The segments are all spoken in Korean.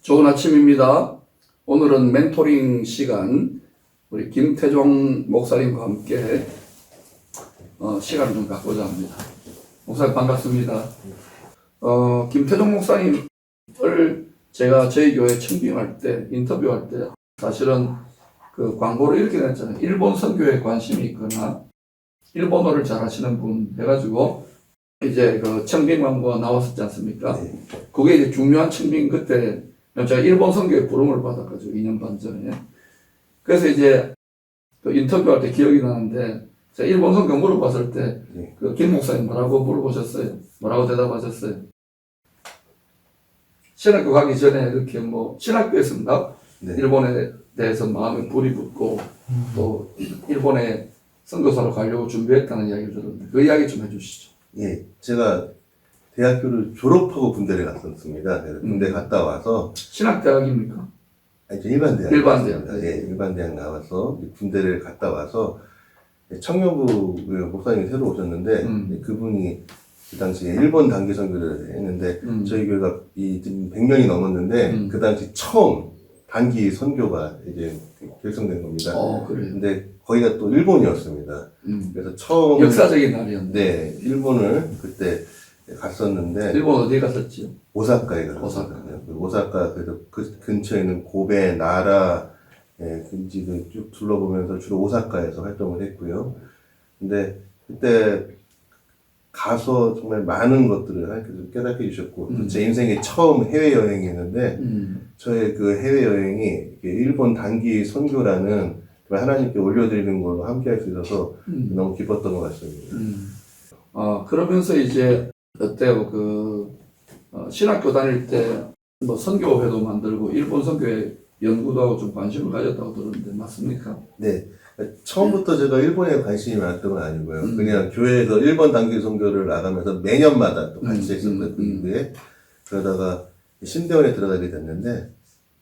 좋은 아침입니다. 오늘은 멘토링 시간, 우리 김태종 목사님과 함께 시간을 좀 갖고자 합니다. 목사님 반갑습니다. 김태종 목사님을 제가 저희 교회 청빙할 때, 인터뷰할 때 사실은 그 광고를 이렇게 냈잖아요. 일본 선교에 관심이 있거나 일본어를 잘 하시는 분 해가지고 이제 그 청빙 광고가 나왔었지 않습니까? 그게 이제 중요한 청빙 그때 제가 일본 선교에 부름을 받아가지고 2년 반 전에. 그래서 이제 그 인터뷰할 때 기억이 나는데 제가 일본 선교 물어봤을 때 그 김 목사님 뭐라고 물어보셨어요? 뭐라고 대답하셨어요? 신학교 가기 전에 이렇게 뭐 신학교에서인가 일본에 대해서 마음에 불이 붙고 또 일본에 선교사로 가려고 준비했다는 이야기를 들었는데 그 이야기 좀 해주시죠. 예, 제가 대학교를 졸업하고 군대를 갔었습니다. 그래서 군대 갔다 와서 신학대학입니까? 아니, 저 일반 대학. 일반 대학. 예, 일반 대학 나와서 군대를 갔다 와서 청년부 목사님이 새로 오셨는데 그분이 그 당시에 일본 단기 선교를 했는데 저희 교회가 지금 100년이 넘었는데 그 당시 처음 단기 선교가 이제 결성된 겁니다. 그래요. 근데 거기가 또 일본이었습니다. 그래서 처음 역사적인 날이었는데. 네, 일본을 그때 갔었는데 일본 어디에 갔었지요? 오사카에 갔었거든요. 오사카 그래서 그 근처에 있는 고베, 나라 근지를 쭉 둘러보면서 주로 오사카에서 활동을 했고요. 근데 그때 가서 정말 많은 것들을 하나님께서 깨닫게 해주셨고 제 인생의 처음 해외여행이었는데 저의 그 해외여행이 일본 단기 선교라는 하나님께 올려드리는 걸로 함께 할 수 있어서 너무 기뻤던 것 같습니다. 그러면서 이제 어때요? 신학교 다닐 때 뭐 선교회도 만들고 일본 선교에 연구도 하고 좀 관심을 가졌다고 들었는데 맞습니까? 네. 처음부터 제가 일본에 관심이 많았던 건 아니고요. 그냥 교회에서 일본 단기 선교를 나가면서 매년마다 또 같이 했었던 그 이후에 그러다가 신대원에 들어가게 됐는데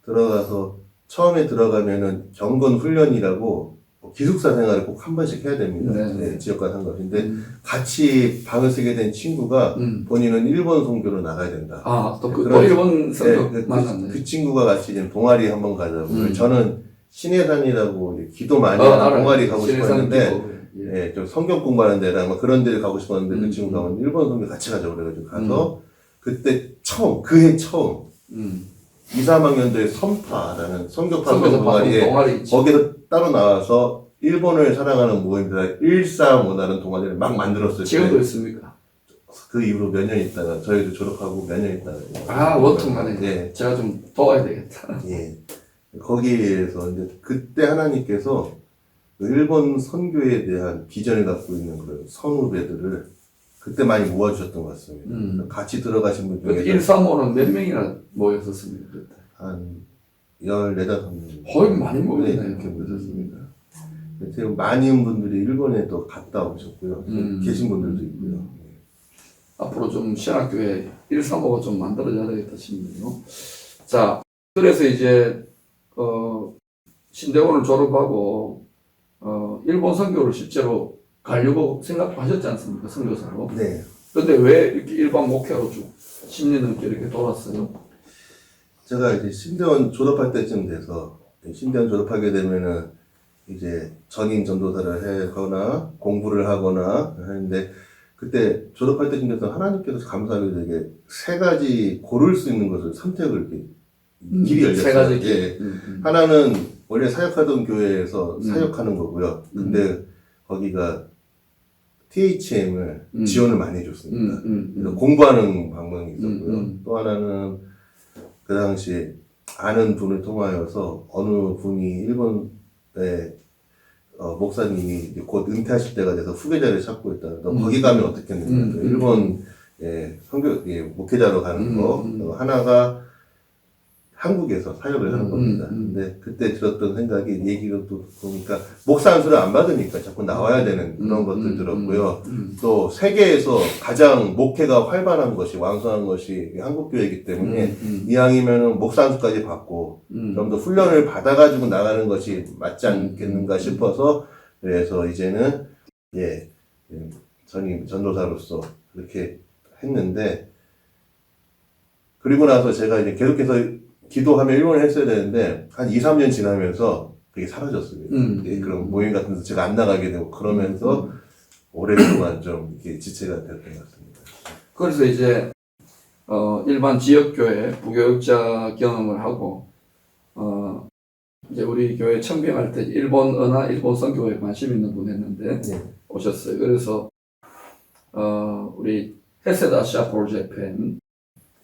들어가서 처음에 들어가면은 경건 훈련이라고 기숙사 생활을 꼭 한 번씩 해야 됩니다. 네, 지역과 상관없는데 같이 방을 쓰게 된 친구가 본인은 일본 선교로 나가야 된다. 또 일본 선교 만났네. 그 친구가 같이 이제 동아리 한번 가자고. 저는 신해산이라고 기도 많이 하는 동아리 가고 싶었는데, 예, 좀 성경 공부하는 데랑 막 그런 데를 가고 싶었는데 그 친구가 일본 선교 같이 가자고 그래가지고 가서 그때 처음, 그해 처음 2, 3학년도에 선파라는 성교파 동아리에 거기서 따로 나와서 일본을 사랑하는 모임들 145라는 동아리를 막 만들었어요. 지금도 있습니까? 그 이후로 몇 년 있다가 저희도 졸업하고 몇 년 있다가 원통만에 네. 제가 좀 도와야 되겠다. 예. 거기에서 이제 그때 하나님께서 일본 선교에 대한 비전을 갖고 있는 그런 선후배들을 그때 많이 모아주셨던 것 같습니다. 같이 들어가신 분 중에 135는 몇 명이나 모였었습니까? 그때? 한 14~15명. 거의 많이 모였네요. 이렇게 모였습니다. 되게 많은 분들이 일본에 또 갔다 오셨고요. 계신 분들도 있고요. 앞으로 좀 신학교에 135가 좀 만들어져야 되겠다 싶네요. 자, 그래서 이제 신대원을 졸업하고 일본 선교를 실제로 가려고 생각하셨지 않습니까? 선교사로. 네. 근데 왜 이렇게 일반 목회로 쭉 10년 넘게 이렇게 돌았어요? 제가 이제 신대원 졸업할 때쯤 돼서 신대원 졸업하게 되면은 이제 전인 전도사를 하거나 공부를 하거나 하는데 그때 졸업할 때쯤 돼서 하나님께서 감사하게 되게 3가지 고를 수 있는 것을 선택을 이렇게 길이 열렸어요. 3가지 길. 예. 하나는 원래 사역하던 교회에서 사역하는 거고요. 근데 거기가 THM을 지원을 많이 해줬습니다. 그래서 공부하는 방법이 있었고요. 또 하나는 그 당시에 아는 분을 통하여서 어느 분이 일본에 목사님이 곧 은퇴하실 때가 돼서 후계자를 찾고 있다. 너 거기 가면 어떻겠느냐. 일본 선교 목회자로 가는 거. 하나가 한국에서 사역을 하는 겁니다. 근데 그때 들었던 생각이 얘기가 또 보니까 목사 안수를 안 받으니까 자꾸 나와야 되는 그런 것들 들었고요. 또 세계에서 가장 목회가 활발한 것이 왕성한 것이 한국교회이기 때문에 이왕이면 목사 안수까지 받고 좀 더 훈련을 받아가지고 나가는 것이 맞지 않겠는가 싶어서 그래서 이제는 전임 전도사로서 그렇게 했는데 그리고 나서 제가 이제 계속해서 기도하며 일본을 했어야 되는데 한 2, 3년 지나면서 그게 사라졌습니다. 그런 모임 같은 데서 제가 안 나가게 되고 그러면서 오랫동안 좀 이렇게 지체가 됐던 것 같습니다. 그래서 이제 일반 지역교회 부교육자 경험을 하고 이제 우리 교회 청빙할 때 일본어나 일본 선교에 관심 있는 분 했는데 오셨어요. 그래서 우리 헤세드 아시아 볼 재팬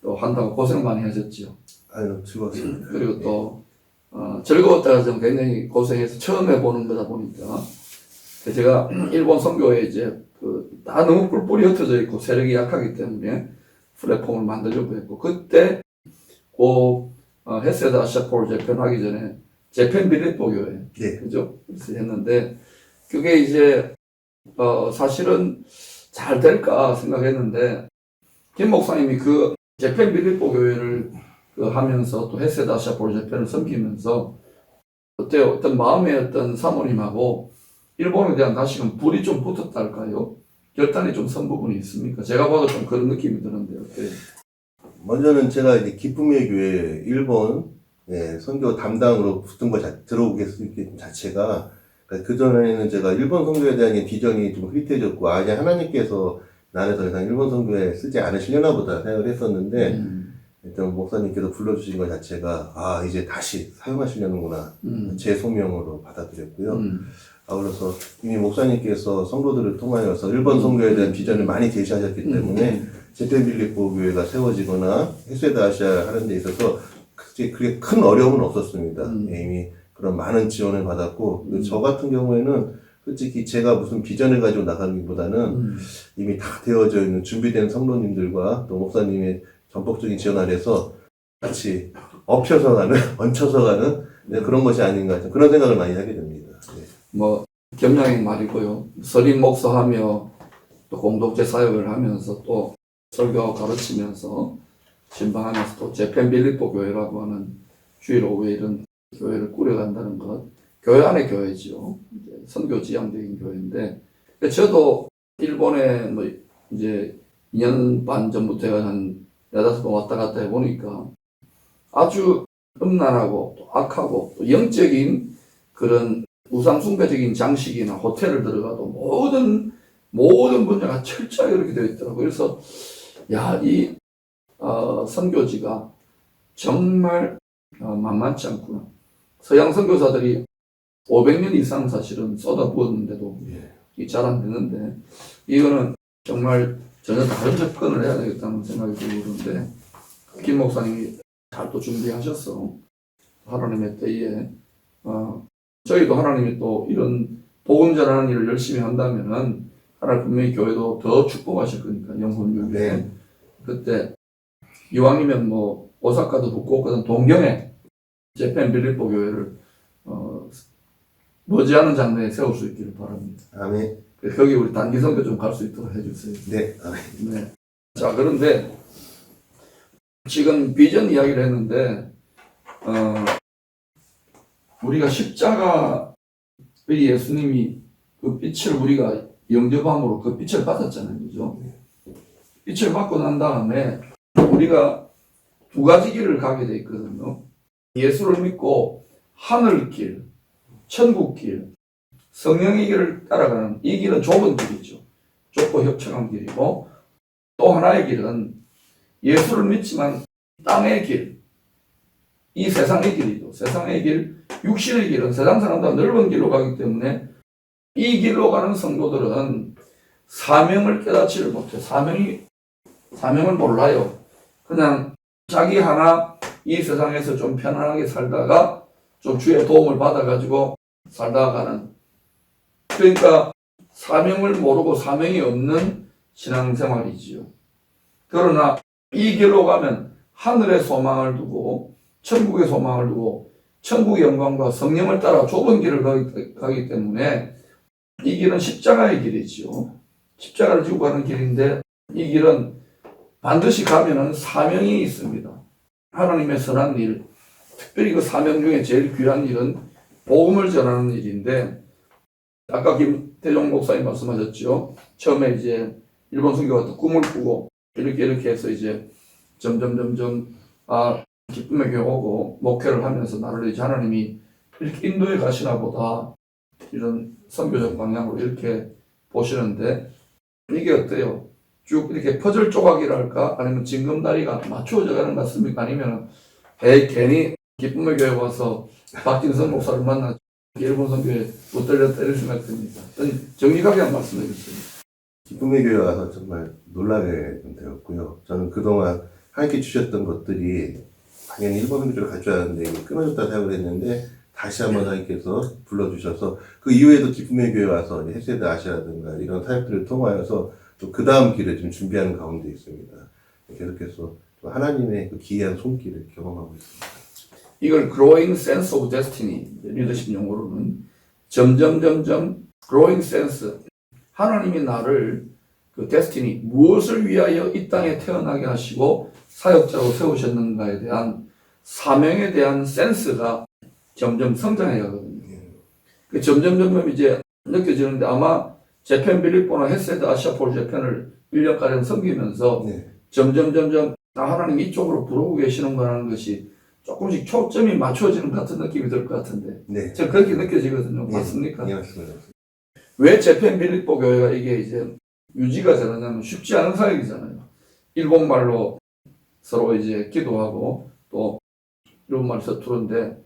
또 한다고 고생 많이 하셨죠. 아유, 즐거웠습니다. 그리고 또 즐거웠다가 좀 굉장히 고생해서 처음 해보는 거다 보니까 제가 일본 선교에 이제 다 너무 뿔뿔이 흩어져 있고 세력이 약하기 때문에 플랫폼을 만들려고 했고 그때 헤세드 아시아 볼 재팬 하기 전에 재팬 빌립보 교회 그죠? 그래서 했는데 그게 이제 사실은 잘 될까 생각했는데 김 목사님이 그 재팬 빌립보 교회를 하면서 또 헤세드 아시아 볼 재팬을 섬기면서 어떤 마음의 어떤 사모님하고 일본에 대한 다시금 불이 좀 붙었다 할까요? 결단이 좀 선 부분이 있습니까? 제가 봐도 좀 그런 느낌이 드는데 어때요? 먼저는 제가 이제 기쁨의 교회 일본 선교 담당으로 붙은 거 들어오게 된 자체가 그 전에는 제가 일본 선교에 대한 비전이 좀 흐릿해졌고 이제 하나님께서 나를 더 이상 일본 선교에 쓰지 않으시려나 보다 생각을 했었는데 일단 목사님께서 불러주신 것 자체가 이제 다시 사용하시려는구나 제 소명으로 받아들였고요. 그래서 이미 목사님께서 성도들을 통하여서 일본 선교에 대한 비전을 많이 제시하셨기 때문에 재팬 빌립보 교회가 세워지거나 헤세드 아시아 하는 데 있어서 그게 큰 어려움은 없었습니다. 이미 그런 많은 지원을 받았고 저 같은 경우에는 솔직히 제가 무슨 비전을 가지고 나가기보다는 이미 다 되어져 있는 준비된 성도님들과 또 목사님의 전폭적인 지원 아래서 같이 엎혀서 가는, 얹혀서 가는 그런 것이 아닌가 그런 생각을 많이 하게 됩니다. 뭐 겸양의 말이고요. 서림 목사하며 또 공동체 사역을 하면서 또 설교하고 가르치면서 신방하면서 또 재팬 빌립보 교회라고 하는 주일 오후에 이런 교회를 꾸려간다는 것. 교회 안에 교회지요. 선교 지향적인 교회인데 저도 일본에 뭐 이제 2년 반 전부터 제가 한 4-5번 왔다 갔다 해보니까 아주 음란하고 또 악하고 또 영적인 그런 우상숭배적인 장식이나 호텔을 들어가도 모든 분야가 철저하게 이렇게 되어 있더라고요. 그래서 이 선교지가 정말 만만치 않구나. 서양 선교사들이 500년 이상 사실은 쏟아부었는데도 잘 안 되는데 이거는 정말 전혀 다른 접근을 해야 되겠다는 생각이 들는데 김 목사님이 잘 또 준비하셨어. 하나님의 때에 저희도 하나님이 또 이런 복음 전하는 일을 열심히 한다면은 하나님 분명히 교회도 더 축복하실 거니까 영혼교회. 그때 이왕이면 뭐 오사카도 북구오카도 동경에 재팬 빌립보 교회를 머지않은 장래에 세울 수 있기를 바랍니다. 아멘. 거기 우리 단기 선교 좀 갈 수 있도록 해주세요. 네. 아멘. 네. 자, 그런데 지금 비전 이야기를 했는데 우리가 십자가의 예수님이 그 빛을 우리가 영접함으로 그 빛을 받았잖아요. 그죠? 빛을 받고 난 다음에 우리가 두 가지 길을 가게 돼 있거든요. 예수를 믿고 하늘길, 천국길, 성령의 길을 따라가는 이 길은 좁은 길이죠. 좁고 협착한 길이고 또 하나의 길은 예수를 믿지만 땅의 길, 이 세상의 길이죠. 세상의 길, 육신의 길은 세상 사람보다 넓은 길로 가기 때문에 이 길로 가는 성도들은 사명을 깨닫지를 못해. 사명을 몰라요. 그냥 자기 하나 이 세상에서 좀 편안하게 살다가 좀 주의 도움을 받아가지고 살다가 가는. 그러니까 사명을 모르고 사명이 없는 신앙생활이지요. 그러나 이 길로 가면 하늘의 소망을 두고 천국의 소망을 두고 천국의 영광과 성령을 따라 좁은 길을 가기 때문에 이 길은 십자가의 길이지요. 십자가를 지고 가는 길인데 이 길은 반드시 가면은 사명이 있습니다. 하나님의 선한 일, 특별히 그 사명 중에 제일 귀한 일은 복음을 전하는 일인데 아까 김태종 목사님 말씀하셨죠. 처음에 이제 일본 선교가 꿈을 꾸고 이렇게 해서 이제 점점 기쁨의 교회 오고 목회를 하면서 나를 이제 하나님이 이렇게 인도에 가시나 보다 이런 선교적 방향으로 이렇게 보시는데 이게 어때요? 쭉 이렇게 퍼즐 조각이랄까 아니면 징검다리가 맞추어져 가는 것 같습니까? 아니면 괜히 기쁨의 교회 와서 박진선 목사를 만나 일본 선교에 못 들렸다 이런 생각이 듭니다. 정직하게 한 말씀해 주세요. 기쁨의 교회 와서 정말 놀라게 되었고요. 저는 그동안 함께 주셨던 것들이 당연히 일본 선교를 갈 줄 알았는데 이게 끊어졌다 생각을 했는데 다시 한번 하나님께서 불러주셔서 그 이후에도 기쁨의 교회 와서 헤세드 아시아라든가 이런 사역들을 통하여서 또 그 다음 길을 지금 준비하는 가운데 있습니다. 계속해서 하나님의 그 기이한 손길을 경험하고 있습니다. 이걸 growing sense of destiny 리더십 용어로는 점점 growing sense 하나님이 나를 그 destiny 무엇을 위하여 이 땅에 태어나게 하시고 사역자로 세우셨는가에 대한 사명에 대한 센스가 점점 성장해 가거든요. 그 점점 이제 느껴지는데 아마 재팬 빌립보나 헤세드 아시아폴 재팬을 1년가량 섬기면서 점점 하나님이 이쪽으로 부르고 계시는 거라는 것이 조금씩 초점이 맞춰지는 같은 느낌이 들 것 같은데 네. 제가 그렇게 느껴지거든요. 맞습니까? 네, 맞습니다. 왜 재팬 빌립보 교회가 이게 이제 유지가 되느냐면 쉽지 않은 사역이잖아요. 일본말로 서로 이제 기도하고 또 이런 말이 서투른데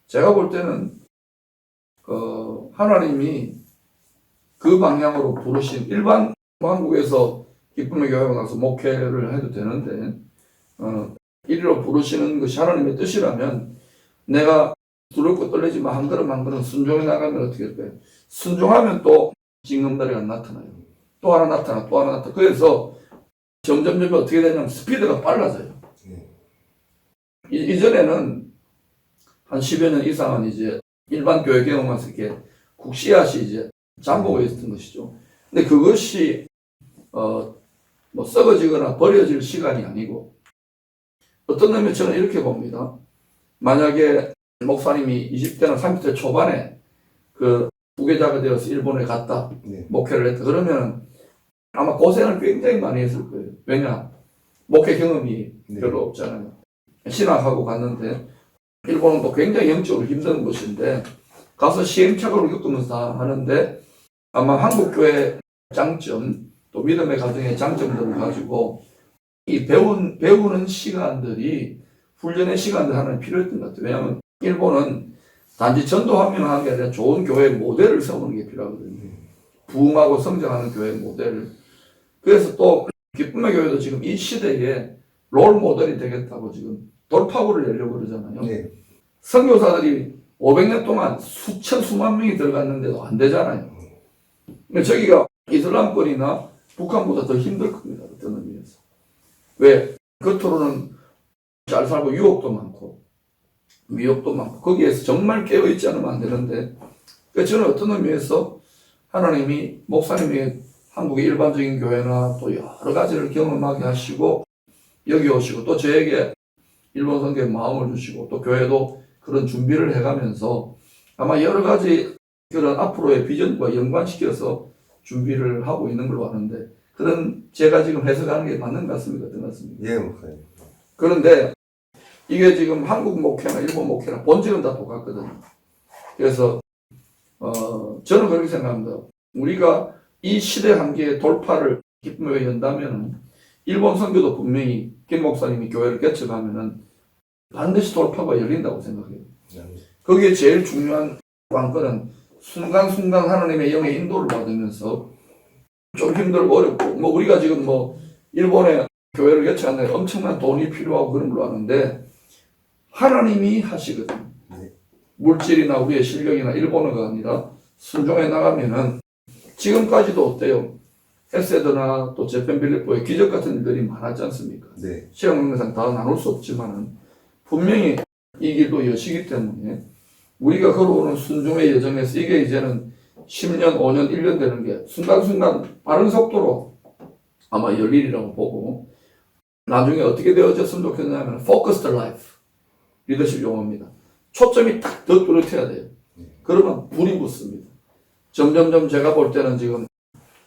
제가 볼 때는 하나님이 그 방향으로 부르신 일반 한국에서 기쁨의 교회가 나서 목회를 해도 되는데 이리로 부르시는 것이 하나님의 뜻이라면 내가 두렵고 떨리지만 한 걸음 한 걸음 순종해 나가면 어떻게 될까요? 순종하면 또 징검다리가 나타나요. 또 하나 나타나 또 하나 나타나. 그래서 점점 어떻게 되냐면 스피드가 빨라져요. 이전에는 한 10여 년 이상은 이제 일반 교회 경험하면서 이렇게 국시앗이 이제 잠보고 있었던 것이죠. 근데 그것이 뭐 썩어지거나 버려질 시간이 아니고 어떤 면에 저는 이렇게 봅니다. 만약에 목사님이 20대나 30대 초반에 그 부계자가 되어서 일본에 갔다 목회를 했다 그러면 아마 고생을 굉장히 많이 했을 거예요. 왜냐? 목회 경험이 별로 없잖아요. 신학하고 갔는데 일본은 또 굉장히 영적으로 힘든 곳인데 가서 시행착오를 겪으면서 다 하는데 아마 한국교회의 장점 또 믿음의 가정의 장점들을 가지고 이 배우는 시간들이 훈련의 시간들 하나는 필요했던 것 같아요. 왜냐하면 일본은 단지 전도하면 하는 게 아니라 좋은 교회 모델을 세우는 게 필요하거든요. 부흥하고 성장하는 교회 모델을. 그래서 또 기쁨의 교회도 지금 이 시대에 롤 모델이 되겠다고 지금 돌파구를 열려고 그러잖아요. 선교사들이 500년 동안 수만 명이 들어갔는데도 안 되잖아요. 근데 저기가 이슬람권이나 북한보다 더 힘들 겁니다. 어떤 의미에서. 왜? 겉으로는 잘 살고 유혹도 많고 위협도 많고 거기에서 정말 깨어있지 않으면 안 되는데 저는 어떤 의미에서 하나님이 목사님이 한국의 일반적인 교회나 또 여러 가지를 경험하게 하시고 여기 오시고 또 저에게 일본 선교에 마음을 주시고 또 교회도 그런 준비를 해가면서 아마 여러 가지 그런 앞으로의 비전과 연관시켜서 준비를 하고 있는 걸로 아는데 그런 제가 지금 해석하는 게 맞는 것 같습니까? 어떤 것 같습니까? 예, 목사님. 그런데 이게 지금 한국 목회나 일본 목회나 본질은 다 똑같거든요. 그래서 저는 그렇게 생각합니다. 우리가 이 시대 한계의 돌파를 기쁨에 연다면은 일본 선교도 분명히 김 목사님이 교회를 개척하면은 반드시 돌파가 열린다고 생각해요. 거기에 제일 중요한 관건은 순간순간 하나님의 영의 인도를 받으면서 좀 힘들고 어렵고 뭐 우리가 지금 뭐 일본에 교회를 개척하는데 엄청난 돈이 필요하고 그런 걸로 아는데 하나님이 하시거든요. 물질이나 우리의 실력이나 일본어가 아니라 순종해 나가면은 지금까지도 어때요? 헤세드나 또 재팬 빌립보의 기적 같은 일들이 많았지 않습니까? 시간 관계상 다 나눌 수 없지만은 분명히 이 길도 여시기 때문에 우리가 걸어오는 순종의 여정에서 이게 이제는 10년, 5년, 1년 되는 게 순간순간 빠른 속도로 아마 열리리라고 보고 나중에 어떻게 되어졌으면 좋겠냐면 focused life 리더십 용어입니다. 초점이 딱 더 뚜렷해야 돼요. 그러면 불이 붙습니다. 점점점 제가 볼 때는 지금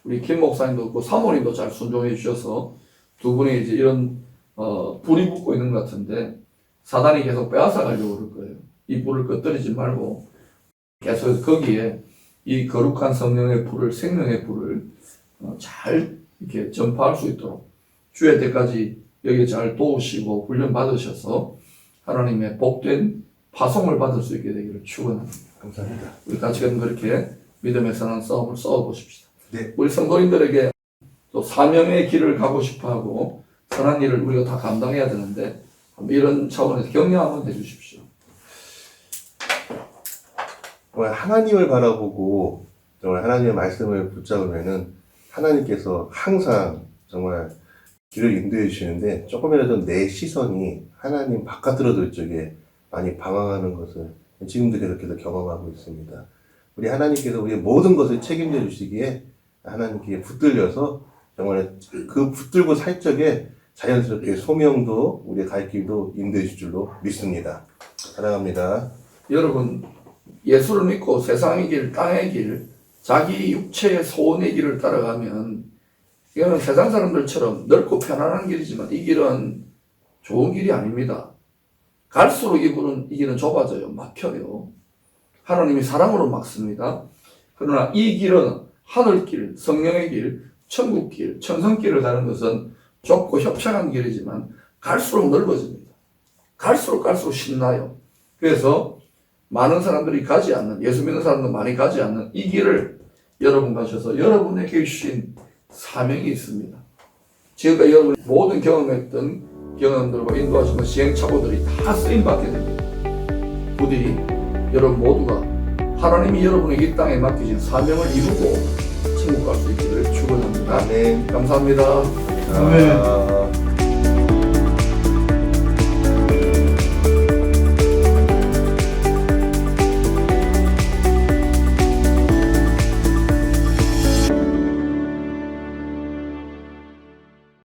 우리 김 목사님도 그렇고 사모님도 잘 순종해 주셔서 두 분이 이제 이런 불이 붙고 있는 것 같은데 사단이 계속 빼앗아 가려고 그럴 거예요. 이 불을 꺼뜨리지 말고 계속 거기에 이 거룩한 성령의 불을, 생명의 불을 잘 이렇게 전파할 수 있도록 주의 때까지 여기 잘 도우시고 훈련 받으셔서 하나님의 복된 파송을 받을 수 있게 되기를 축원합니다. 감사합니다. 우리 같이 그렇게 믿음의 선한 싸움을 싸워보십시다. 네. 우리 성도님들에게 또 사명의 길을 가고 싶어하고 선한 일을 우리가 다 감당해야 되는데 이런 차원에서 격려 한번 해주십시오. 정말 하나님을 바라보고 정말 하나님의 말씀을 붙잡으면은 하나님께서 항상 정말 길을 인도해 주시는데 조금이라도 내 시선이 하나님 바깥으로 돌 적에 많이 방황하는 것을 지금도 계속해서 경험하고 있습니다. 우리 하나님께서 우리의 모든 것을 책임져 주시기에 하나님께 붙들려서 정말 그 붙들고 살 적에 자연스럽게 소명도 우리의 갈 길도 인도해 줄 줄로 믿습니다. 사랑합니다. 여러분 예수를 믿고 세상의 길, 땅의 길, 자기 육체의 소원의 길을 따라가면 이거는 세상 사람들처럼 넓고 편안한 길이지만 이 길은 좋은 길이 아닙니다. 갈수록 이 길은 좁아져요. 막혀요. 하나님이 사랑으로 막습니다. 그러나 이 길은 하늘길, 성령의 길, 천국길, 천성길을 가는 것은 좁고 협착한 길이지만 갈수록 넓어집니다. 갈수록 신나요. 그래서 많은 사람들이 가지 않는, 예수 믿는 사람도 많이 가지 않는 이 길을 여러분 가셔서 여러분에게 주신 사명이 있습니다. 지금까지 여러분이 모든 경험했던 경험들과 인도하시는 시행착오들이 다 쓰임받게 됩니다. 부디 여러분 모두가 하나님이 여러분에게 이 땅에 맡기신 사명을 이루고 천국 갈 수 있기를 축원합니다. 아멘. 감사합니다. 아멘.